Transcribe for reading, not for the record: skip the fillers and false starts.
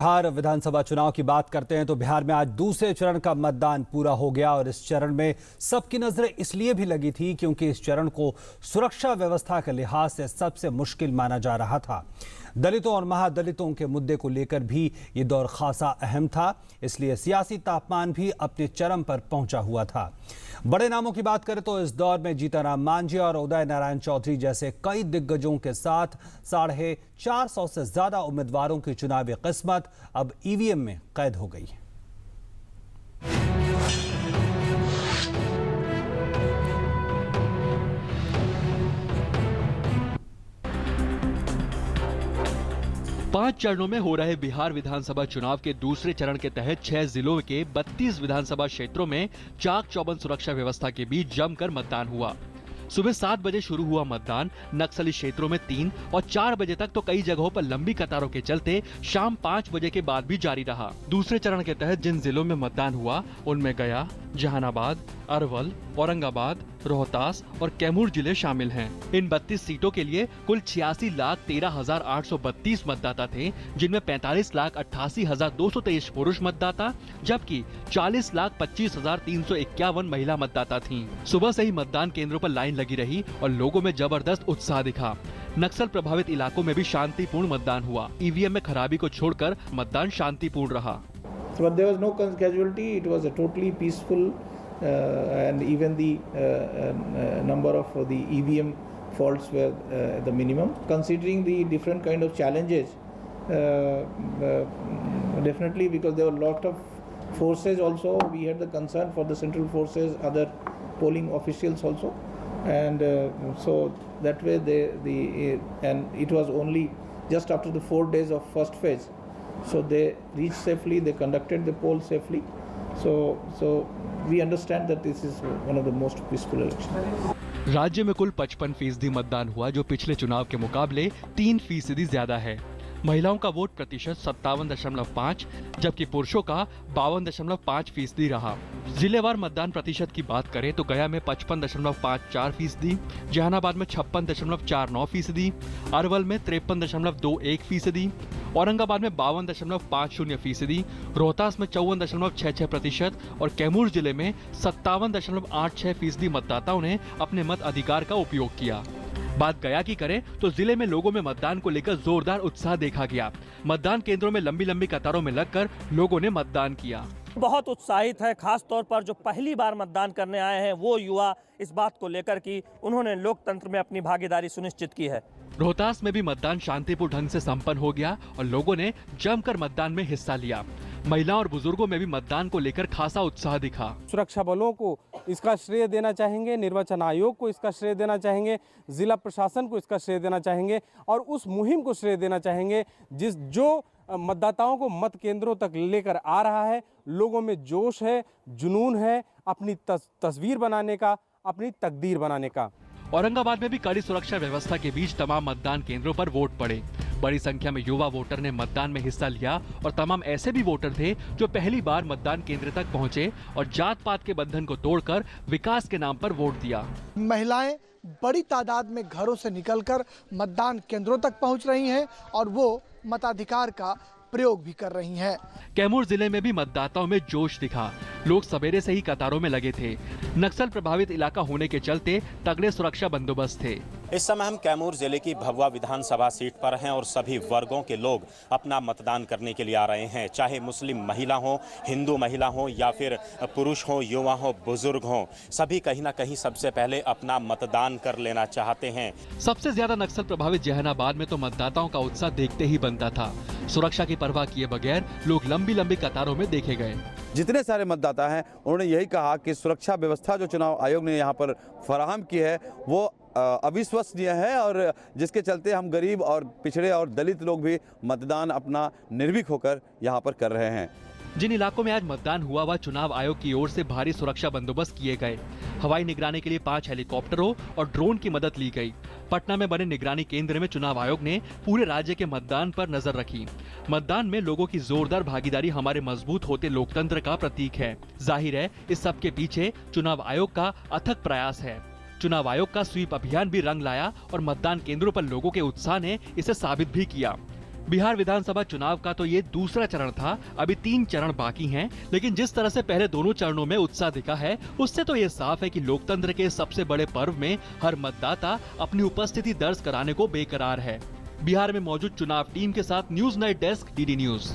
बिहार विधानसभा चुनाव की बात करते हैं तो बिहार में आज दूसरे चरण का मतदान पूरा हो गया और इस चरण में सबकी नजरें इसलिए भी लगी थी क्योंकि इस चरण को सुरक्षा व्यवस्था के लिहाज से सबसे मुश्किल माना जा रहा था। दलितों और महादलितों के मुद्दे को लेकर भी ये दौर खासा अहम था, इसलिए सियासी तापमान भी अपने चरम पर पहुंचा हुआ था। बड़े नामों की बात करें तो इस दौर में जीतनराम मांझी और उदय नारायण चौधरी जैसे कई दिग्गजों के साथ 450 से ज्यादा उम्मीदवारों की चुनावी किस्मत अब ईवीएम में कैद हो गई। 5 चरणों में हो रहे बिहार विधानसभा चुनाव के दूसरे चरण के तहत 6 जिलों के 32 विधानसभा क्षेत्रों में चाक चौबंद सुरक्षा व्यवस्था के बीच जमकर मतदान हुआ। सुबह 7 बजे शुरू हुआ मतदान नक्सली क्षेत्रों में 3 और 4 बजे तक तो कई जगहों पर लंबी कतारों के चलते शाम 5 बजे के बाद भी जारी रहा। दूसरे चरण के तहत जिन जिलों में मतदान हुआ उनमें गया, जहानाबाद, अरवल, औरंगाबाद, रोहतास और कैमूर जिले शामिल हैं। इन 32 सीटों के लिए कुल 86,13,832 मतदाता थे, जिनमें 45,88,223 पुरुष मतदाता जबकि 40,25,351 महिला मतदाता थीं। सुबह से ही मतदान केंद्रों पर लाइन लगी रही और लोगों में जबरदस्त उत्साह दिखा। नक्सल प्रभावित इलाकों में भी शांतिपूर्ण मतदान हुआ। ईवीएम में खराबी को छोड़कर मतदान शांतिपूर्ण रहा। But there was no casualty. It was a totally peaceful, and even the number of the EVM faults were the minimum. Considering the different kind of challenges, definitely because there were a lot of forces also. We had the concern for the central forces, other polling officials also, and so that way and it was only just after the 4 days of first phase. So they reached safely, they conducted the poll safely. So we understand that this is one of the most peaceful elections. राज्य में कुल 55% मतदान हुआ, जो पिछले चुनाव के मुकाबले 3% ज्यादा है। महिलाओं का वोट प्रतिशत 57.5 जबकि पुरुषों का 52.5% रहा। जिलेवार मतदान प्रतिशत की बात करें तो गया में 55.54%, जहानाबाद में 56.49%, अरवल में 53.21%, औरंगाबाद में 52.50%, रोहतास में 54.66% और कैमूर जिले में 57.86% मतदाताओं ने अपने मत अधिकार का उपयोग किया। बात गया की करें तो जिले में लोगों में मतदान को लेकर जोरदार उत्साह देखा गया। मतदान केंद्रों में लंबी लंबी कतारों में लगकर लोगों ने मतदान किया। बहुत उत्साहित है, खास तौर पर जो पहली बार मतदान करने आए हैं वो युवा इस बात को लेकर कि उन्होंने लोकतंत्र में अपनी भागीदारी सुनिश्चित की है। रोहतास में भी मतदान शांतिपूर्ण ढंग से संपन्न हो गया और लोगों ने जमकर मतदान में हिस्सा लिया। महिलाओं और बुजुर्गों में भी मतदान को लेकर खासा उत्साह दिखा। सुरक्षा बलों को इसका श्रेय देना चाहेंगे, निर्वाचन आयोग को इसका श्रेय देना चाहेंगे, जिला प्रशासन को इसका श्रेय देना चाहेंगे और उस मुहिम को श्रेय देना चाहेंगे जो मतदाताओं को मत केंद्रों तक लेकर आ रहा है। लोगों में जोश है, जुनून है अपनी तस्वीर बनाने का, अपनी तकदीर बनाने का। औरंगाबाद में भी कड़ी सुरक्षा व्यवस्था के बीच तमाम मतदान केंद्रों पर वोट पड़े। बड़ी संख्या में युवा वोटर ने मतदान में हिस्सा लिया और तमाम ऐसे भी वोटर थे जो पहली बार मतदान केंद्र तक पहुंचे और जात पात के बंधन को तोड़कर विकास के नाम पर वोट दिया। महिलाएं बड़ी तादाद में घरों से निकलकर मतदान केंद्रों तक पहुंच रही हैं और वो मताधिकार का प्रयोग भी कर रही हैं। कैमूर जिले में भी मतदाताओं में जोश दिखा। लोग सवेरे से ही कतारों में लगे थे। नक्सल प्रभावित इलाका होने के चलते तगड़े सुरक्षा बंदोबस्त थे। इस समय हम कैमूर जिले की भभुआ विधानसभा सीट पर हैं और सभी वर्गों के लोग अपना मतदान करने के लिए आ रहे हैं, चाहे मुस्लिम महिला हो, हिंदू महिला हो या फिर पुरुष हो, युवा हो, बुजुर्ग हो, सभी कहीं ना कहीं सबसे पहले अपना मतदान कर लेना चाहते हैं। सबसे ज्यादा नक्सल प्रभावित जहानाबाद में तो मतदाताओं का उत्साह देखते ही बनता था। सुरक्षा की परवाह किए बगैर लोग लंबी लंबी कतारों में देखे गए। जितने सारे मतदाता हैं उन्होंने यही कहा कि सुरक्षा व्यवस्था जो चुनाव आयोग ने यहाँ पर फराहम की है वो अविश्वसनीय है और जिसके चलते हम गरीब और पिछड़े और दलित लोग भी मतदान अपना निर्भीक होकर यहाँ पर कर रहे हैं। जिन इलाकों में आज मतदान हुआ वह चुनाव आयोग की ओर से भारी सुरक्षा बंदोबस्त किए गए। हवाई निगरानी के लिए 5 हेलीकॉप्टरों और ड्रोन की मदद ली गई। पटना में बने निगरानी केंद्र में चुनाव आयोग ने पूरे राज्य के मतदान पर नजर रखी। मतदान में लोगों की जोरदार भागीदारी हमारे मजबूत होते लोकतंत्र का प्रतीक है। जाहिर है इस सब के पीछे चुनाव आयोग का अथक प्रयास है। चुनाव आयोग का स्वीप अभियान भी रंग लाया और मतदान केंद्रों पर लोगों के उत्साह ने इसे साबित भी किया। बिहार विधानसभा चुनाव का तो ये दूसरा चरण था, अभी 3 चरण बाकी हैं, लेकिन जिस तरह से पहले दोनों चरणों में उत्साह दिखा है, उससे तो ये साफ है कि लोकतंत्र के सबसे बड़े पर्व में हर मतदाता अपनी उपस्थिति दर्ज कराने को बेकरार है। बिहार में मौजूद चुनाव टीम के साथ news night desk, DD news.